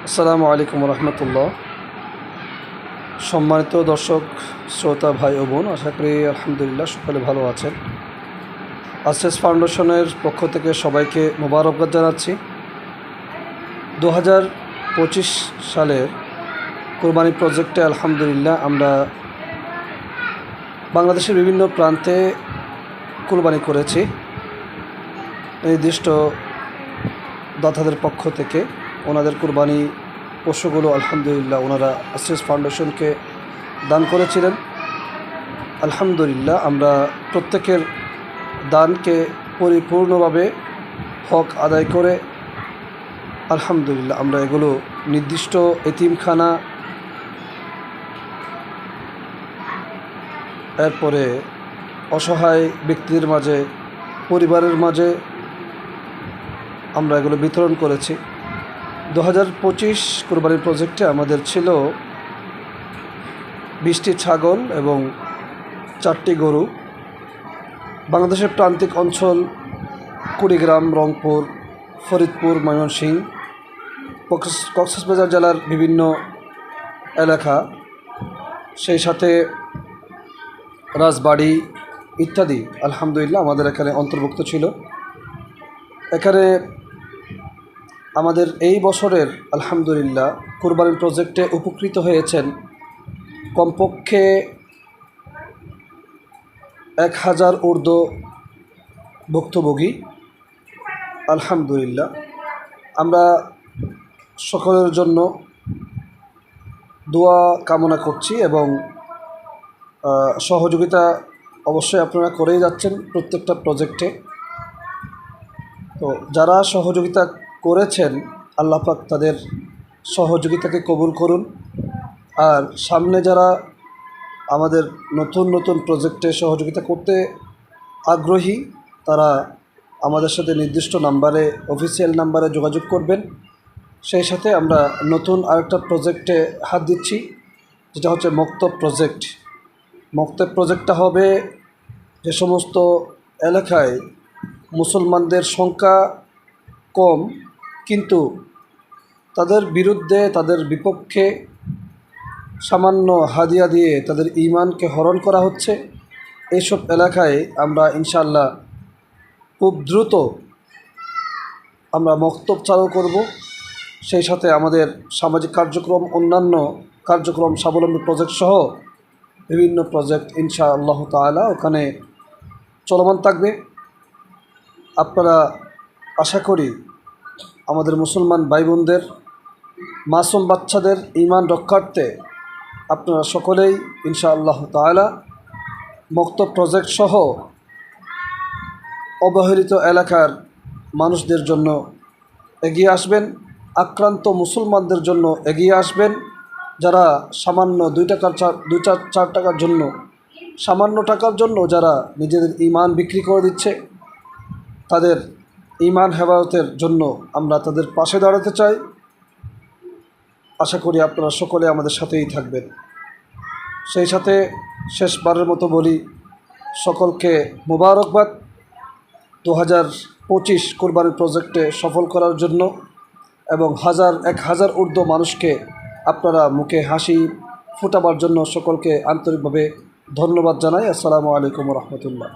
আসসালামু আলাইকুম রহমতুল্লাহ। সম্মানিত দর্শক শ্রোতা ভাই ও বোন, আশা করি আলহামদুলিল্লাহ সকলে ভালো আছেন। আসেস ফাউন্ডেশনের পক্ষ থেকে সবাইকে মোবারকবাদ জানাচ্ছি। 2025 সালের কোরবানি প্রজেক্টে আলহামদুলিল্লাহ আমরা বাংলাদেশের বিভিন্ন প্রান্তে কোরবানি করেছি। নির্দিষ্ট দাতাদের পক্ষ থেকে ওনাদের কোরবানি পশুগুলো আলহামদুলিল্লাহ ওনারা আসেস ফাউন্ডেশনকে দান করেছিলেন। আলহামদুলিল্লাহ আমরা প্রত্যেকের দানকে পরিপূর্ণভাবে হক আদায় করে আলহামদুলিল্লাহ আমরা এগুলো নির্দিষ্ট এতিমখানা, এরপরে অসহায় ব্যক্তিদের মাঝে, পরিবারের মাঝে আমরা এগুলো বিতরণ করেছি। 2025 কোরবানির প্রজেক্টে আমাদের ছিল 20টি ছাগল এবং 4টি গরু। বাংলাদেশের প্রান্তিক অঞ্চল কুড়িগ্রাম, রংপুর, ফরিদপুর, ময়মনসিংহ, কক্সবাজার জেলার বিভিন্ন এলাকা, সেই সাথে রাজবাড়ী ইত্যাদি আলহামদুলিল্লাহ আমাদের এখানে অন্তর্ভুক্ত ছিল। এখানে আমাদের এই বছরের আলহামদুলিল্লাহ কোরবানির প্রজেক্টে উপকৃত হয়েছেন কমপক্ষে 1000 ঊর্ধ্ব ভুক্তভোগী। আলহামদুলিল্লাহ আমরা সকলের জন্য দোয়া কামনা করছি এবং সহযোগিতা অবশ্যই আপনারা করেই যাচ্ছেন প্রত্যেকটা প্রজেক্টে। তো যারা সহযোগিতা করেছেন আল্লাহ পাক তাদের সহযোগিতাকে কবুল করুন। আর সামনে যারা আমাদের নতুন নতুন প্রজেক্টে সহযোগিতা করতে আগ্রহী তারা আমাদের সাথে নির্দিষ্ট নাম্বারে, অফিসিয়াল নাম্বারে যোগাযোগ করবেন। সেই সাথে আমরা নতুন আরেকটা প্রজেক্টে হাত দিচ্ছি, যেটা হচ্ছে মক্তব প্রজেক্ট। মক্তব প্রজেক্টটা হবে যে সমস্ত এলাকায় মুসলমানদের সংখ্যা কম কিন্তু তাদের বিরুদ্ধে, তাদের বিপক্ষে সামান্য হাদিয়া দিয়ে তাদের ঈমানকে হরণ করা হচ্ছে, এইসব এলাকায় আমরা ইনশাআল্লাহ খুব দ্রুত আমরা মক্তব চালু করব। সেই সাথে আমাদের সামাজিক কার্যক্রম, অন্যান্য কার্যক্রম, স্বাবলম্বী প্রজেক্ট সহ বিভিন্ন প্রজেক্ট ইনশাআল্লাহ তাআলা ওখানে চলমান থাকবে। আপনারা আশা করি আমাদের মুসলমান ভাই বোনদের, মাসুম বাচ্চাদের ঈমান রক্ষার্থে আপনারা সকলেই ইনশাআল্লাহ তাআলা মক্তব প্রজেক্ট সহ অবহেলিত এলাকার মানুষদের জন্য এগিয়ে আসবেন, আক্রান্ত মুসলমানদের জন্য এগিয়ে আসবেন। যারা সামান্য 2-4 টাকার জন্য, সামান্য টাকার জন্য যারা নিজেদের ঈমান বিক্রি করে দিচ্ছে, তাদের ঈমান হেফাজতের জন্য আমরা তাদের পাশে দাঁড়াতে চাই। আশা করি আপনারা সকলে আমাদের সাথেই থাকবেন। সেই সাথে শেষবারের মতো বলি, সকলকে মোবারকবাদ 2025 কোরবানির প্রজেক্টে সফল করার জন্য এবং 1000 ঊর্ধ্ব মানুষকে আপনারা মুখে হাসি ফোটাবার জন্য সকলকে আন্তরিকভাবে ধন্যবাদ জানাই। আসসালামু আলাইকুম রহমতুল্লাহ।